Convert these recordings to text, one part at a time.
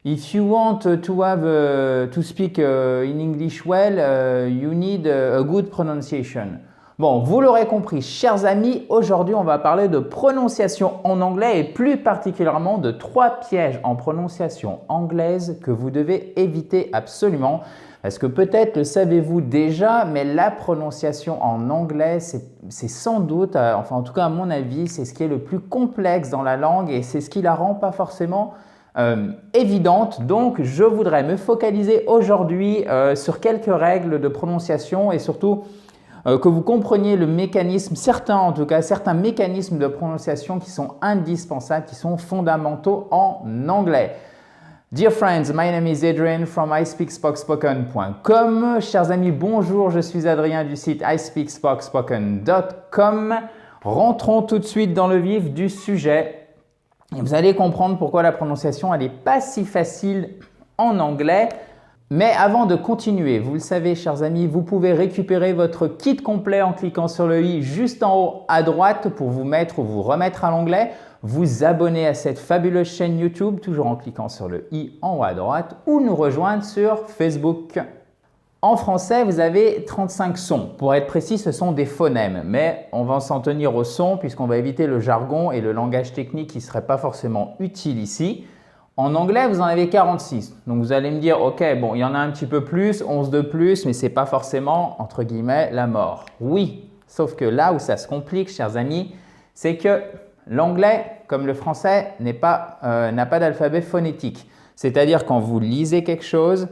If you want to have to speak in English well, you need a good pronunciation. Bon, vous l'aurez compris, chers amis, aujourd'hui on va parler de prononciation en anglais et plus particulièrement de 3 pièges en prononciation anglaise que vous devez éviter absolument. Parce que peut-être le savez-vous déjà, mais la prononciation en anglais, c'est sans doute, enfin en tout cas à mon avis, c'est ce qui est le plus complexe dans la langue et c'est ce qui la rend pas forcément évidente. Donc, je voudrais me focaliser aujourd'hui sur quelques règles de prononciation et surtout que vous compreniez le mécanisme, certains mécanismes de prononciation qui sont indispensables, qui sont fondamentaux en anglais. Dear friends, my name is Adrian from ispeakspoken.com. Chers amis, bonjour, je suis Adrien du site ispeakspoken.com. Rentrons tout de suite dans le vif du sujet. Et vous allez comprendre pourquoi la prononciation n'est pas si facile en anglais. Mais avant de continuer, vous le savez chers amis, vous pouvez récupérer votre kit complet en cliquant sur le i juste en haut à droite pour vous mettre ou vous remettre à l'anglais. Vous abonner à cette fabuleuse chaîne YouTube, toujours en cliquant sur le i en haut à droite ou nous rejoindre sur Facebook. En français, vous avez 35 sons. Pour être précis, ce sont des phonèmes, mais on va s'en tenir aux sons puisqu'on va éviter le jargon et le langage technique qui ne serait pas forcément utile ici. En anglais, vous en avez 46. Donc, vous allez me dire, ok, bon, il y en a un petit peu plus, 11 de plus, mais ce n'est pas forcément, entre guillemets, la mort. Oui, sauf que là où ça se complique, chers amis, c'est que l'anglais, comme le français, n'a pas d'alphabet phonétique. C'est-à-dire quand vous lisez quelque chose,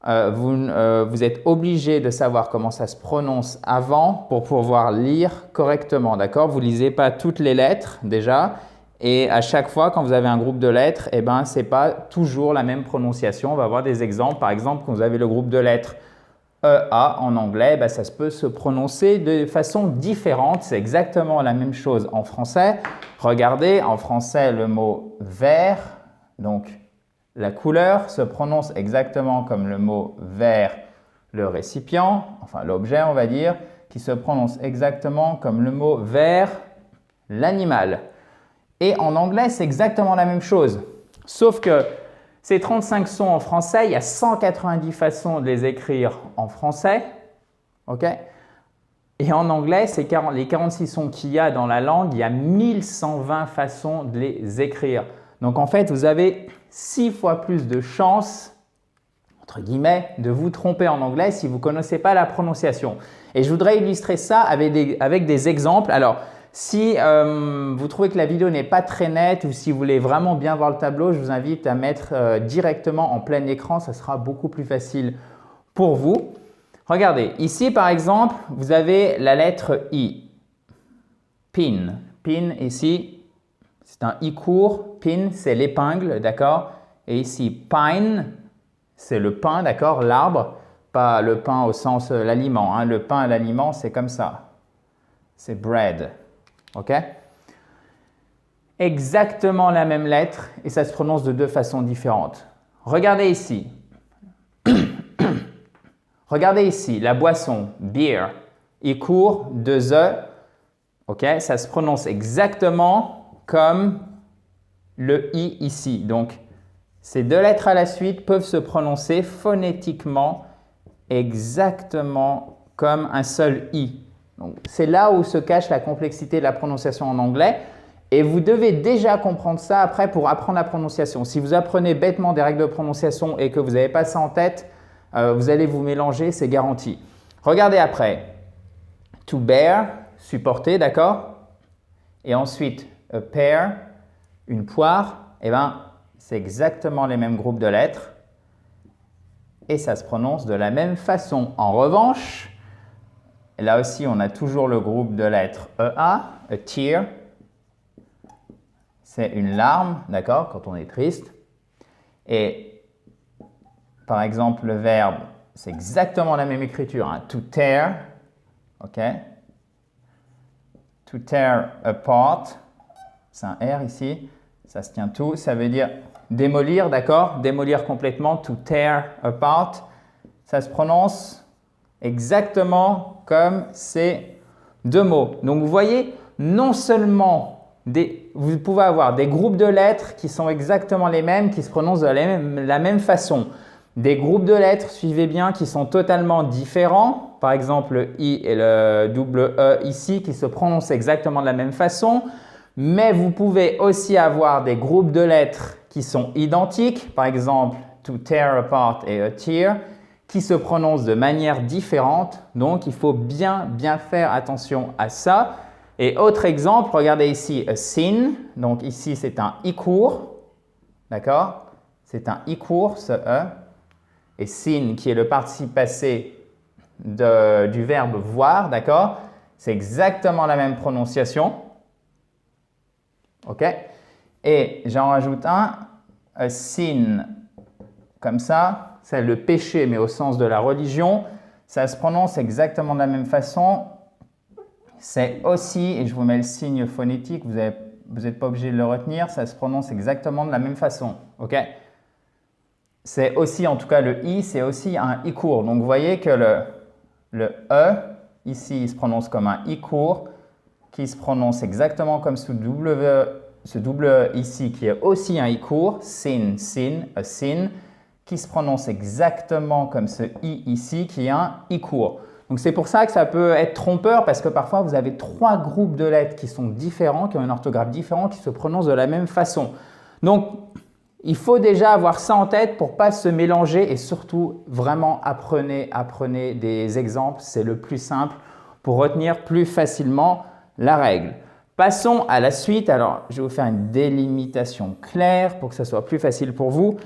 vous êtes obligé de savoir comment ça se prononce avant pour pouvoir lire correctement, d'accord? Vous ne lisez pas toutes les lettres déjà et à chaque fois quand vous avez un groupe de lettres, eh ben, ce n'est pas toujours la même prononciation. On va voir des exemples. Par exemple, quand vous avez le groupe de lettres EA en anglais, ben, ça peut se prononcer de façon différente. C'est exactement la même chose en français. Regardez, en français, le mot vert, donc la couleur se prononce exactement comme le mot vers le récipient, enfin l'objet on va dire, qui se prononce exactement comme le mot vers l'animal. Et en anglais, c'est exactement la même chose. Sauf que ces 35 sons en français, il y a 190 façons de les écrire en français. Ok ? Et en anglais, les 46 sons qu'il y a dans la langue, il y a 1120 façons de les écrire. Donc en fait, vous avez 6 fois plus de chances, entre guillemets, de vous tromper en anglais si vous ne connaissez pas la prononciation. Et je voudrais illustrer ça avec des exemples. Alors, si vous trouvez que la vidéo n'est pas très nette ou si vous voulez vraiment bien voir le tableau, je vous invite à mettre directement en plein écran. Ça sera beaucoup plus facile pour vous. Regardez, ici par exemple, vous avez la lettre I. Pin. Pin ici. C'est un i court, pin, c'est l'épingle, d'accord? Et ici, pine, c'est le pain, d'accord? L'arbre, pas le pain au sens l'aliment. Hein. Le pain, l'aliment, c'est comme ça. C'est bread, ok? Exactement la même lettre et ça se prononce de 2 façons différentes. Regardez ici. Regardez ici, la boisson, beer, i court, 2 e, ok? Ça se prononce exactement comme le i ici. Donc, ces 2 lettres à la suite peuvent se prononcer phonétiquement exactement comme un seul i. C'est là où se cache la complexité de la prononciation en anglais. Et vous devez déjà comprendre ça après pour apprendre la prononciation. Si vous apprenez bêtement des règles de prononciation et que vous n'avez pas ça en tête, vous allez vous mélanger, c'est garanti. Regardez après. To bear, supporter, d'accord? Et ensuite, a pear, une poire, eh ben, c'est exactement les mêmes groupes de lettres et ça se prononce de la même façon. En revanche, là aussi, on a toujours le groupe de lettres EA, a tear, c'est une larme, d'accord, quand on est triste. Et par exemple, le verbe, c'est exactement la même écriture, hein, to tear, ok? To tear apart. C'est un R ici, ça se tient tout. Ça veut dire démolir, d'accord? Démolir complètement, to tear apart. Ça se prononce exactement comme ces 2 mots. Donc, vous voyez, non seulement vous pouvez avoir des groupes de lettres qui sont exactement les mêmes, qui se prononcent de la même façon. Des groupes de lettres, suivez bien, qui sont totalement différents. Par exemple, le I et le double E ici qui se prononcent exactement de la même façon. Mais vous pouvez aussi avoir des groupes de lettres qui sont identiques. Par exemple, to tear apart et a tear, qui se prononcent de manière différente. Donc, il faut bien faire attention à ça. Et autre exemple, regardez ici, a sin. Donc ici, c'est un I court. D'accord? C'est un I court, ce E. Et sin, qui est le participe passé du verbe voir, d'accord? C'est exactement la même prononciation. OK? Et j'en rajoute un, a sin, comme ça. C'est le péché, mais au sens de la religion. Ça se prononce exactement de la même façon. C'est aussi, et je vous mets le signe phonétique, vous n'êtes pas obligé de le retenir, ça se prononce exactement de la même façon. OK? C'est aussi, en tout cas le I, c'est aussi un I court. Donc vous voyez que le E, ici, il se prononce comme un I court, qui se prononce exactement comme ce double E ici, qui est aussi un I court, sin, a sin, qui se prononce exactement comme ce I ici, qui est un I court. Donc c'est pour ça que ça peut être trompeur parce que parfois vous avez trois groupes de lettres qui sont différents, qui ont une orthographe différente, qui se prononcent de la même façon. Donc il faut déjà avoir ça en tête pour ne pas se mélanger et surtout vraiment apprenez des exemples, c'est le plus simple pour retenir plus facilement la règle. Passons à la suite. Alors je vais vous faire une délimitation claire pour que ça soit plus facile pour vous.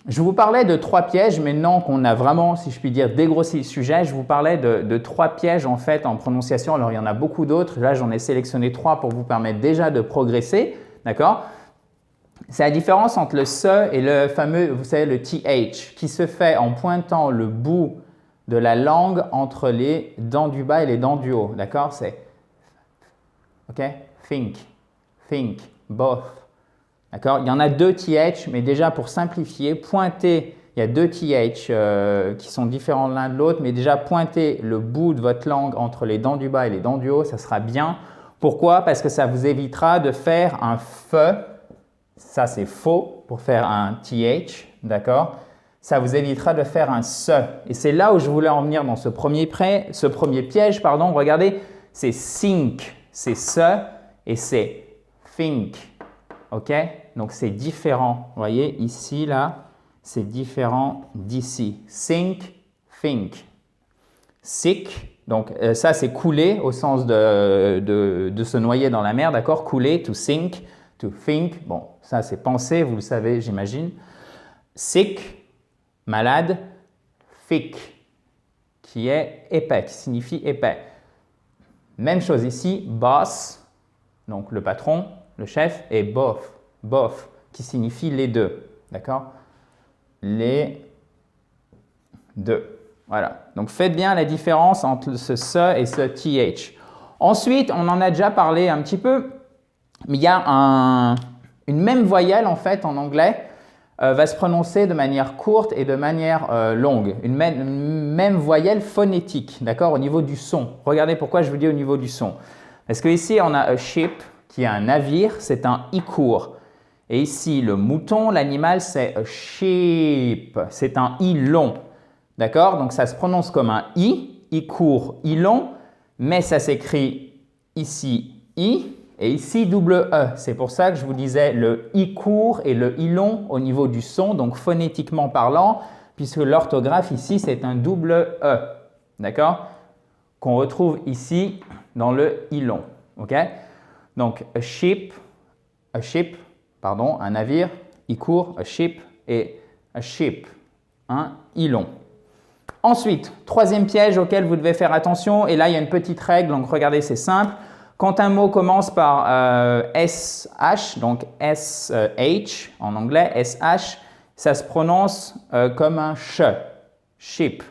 Je vous parlais de trois pièges, maintenant qu'on a vraiment, si je puis dire, dégrossi le sujet, je vous parlais de trois pièges en fait en prononciation. Alors il y en a beaucoup d'autres, là j'en ai sélectionné trois pour vous permettre déjà de progresser, d'accord? C'est la différence entre le SE et le fameux, vous savez, le TH, qui se fait en pointant le bout de la langue entre les dents du bas et les dents du haut, d'accord? C'est, ok? Think, both. D'accord? Il y en a deux TH, mais déjà pour simplifier, pointez, il y a deux TH qui sont différents l'un de l'autre, mais déjà pointez le bout de votre langue entre les dents du bas et les dents du haut, ça sera bien. Pourquoi? Parce que ça vous évitera de faire un FE, ça c'est faux pour faire un TH, d'accord? Ça vous évitera de faire un SE. Et c'est là où je voulais en venir dans ce premier piège, pardon. Regardez, c'est think, c'est SE et c'est think. OK? Donc, c'est différent. Vous voyez, ici, là, c'est différent d'ici. Think. Sick. Donc, ça, c'est couler au sens de se noyer dans la mer, d'accord? Couler, to sink, to think. Bon, ça, c'est penser, vous le savez, j'imagine. Sick, malade. Thick, qui est épais, qui signifie épais. Même chose ici, boss, donc le patron, le chef, et both, qui signifie les deux, d'accord? Les deux. Voilà. Donc, faites bien la différence entre ce SE et ce TH. Ensuite, on en a déjà parlé un petit peu, mais il y a une même voyelle, en fait, en anglais, va se prononcer de manière courte et de manière longue. Une même voyelle phonétique, d'accord, au niveau du son. Regardez pourquoi je vous dis au niveau du son. Parce que ici, on a a ship, qui est un navire, c'est un I court. Et ici, le mouton, l'animal, c'est a sheep, c'est un I long. D'accord? Donc, ça se prononce comme un I court, I long, mais ça s'écrit ici I et ici double E. C'est pour ça que je vous disais le I court et le I long au niveau du son, donc phonétiquement parlant, puisque l'orthographe ici, c'est un double E. D'accord? Qu'on retrouve ici dans le I long. OK? Donc, a ship, un navire, I court, a ship, et a ship, un I long. Ensuite, troisième piège auquel vous devez faire attention, et là il y a une petite règle, donc regardez, c'est simple. Quand un mot commence par SH, donc SH en anglais, SH, ça se prononce comme un ch, ship.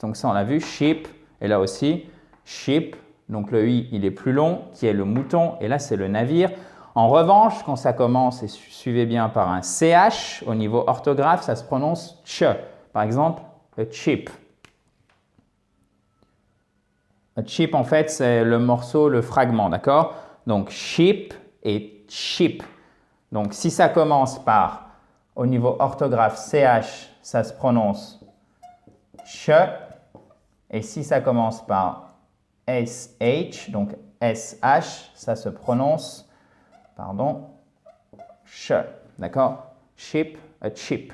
Donc ça on l'a vu, ship, et là aussi, ship. Donc le I, il est plus long, qui est le mouton, et là c'est le navire. En revanche, quand ça commence, et suivez bien par un CH, au niveau orthographe, ça se prononce ch. Par exemple, a chip. A chip, en fait, c'est le morceau, le fragment, d'accord? Donc, chip, et cheap. Donc, si ça commence par, au niveau orthographe, CH, ça se prononce ch. Et si ça commence par SH, donc SH, ça se prononce, ch. D'accord? Cheap, a chip.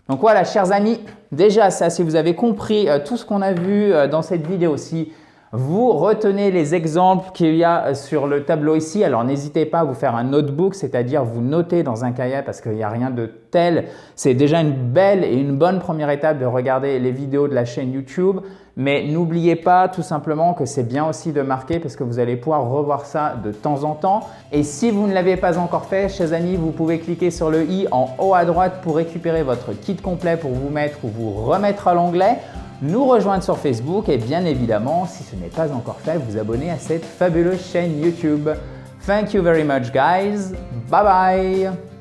Donc voilà, chers amis, déjà ça, si vous avez compris tout ce qu'on a vu dans cette vidéo, si vous retenez les exemples qu'il y a sur le tableau ici, alors n'hésitez pas à vous faire un notebook, c'est-à-dire vous notez dans un cahier parce qu'il n'y a rien de tel. C'est déjà une belle et une bonne première étape de regarder les vidéos de la chaîne YouTube. Mais n'oubliez pas tout simplement que c'est bien aussi de marquer parce que vous allez pouvoir revoir ça de temps en temps. Et si vous ne l'avez pas encore fait, chers amis, vous pouvez cliquer sur le i en haut à droite pour récupérer votre kit complet pour vous mettre ou vous remettre à l'onglet, nous rejoindre sur Facebook et bien évidemment, si ce n'est pas encore fait, vous abonner à cette fabuleuse chaîne YouTube. Thank you very much guys. Bye bye.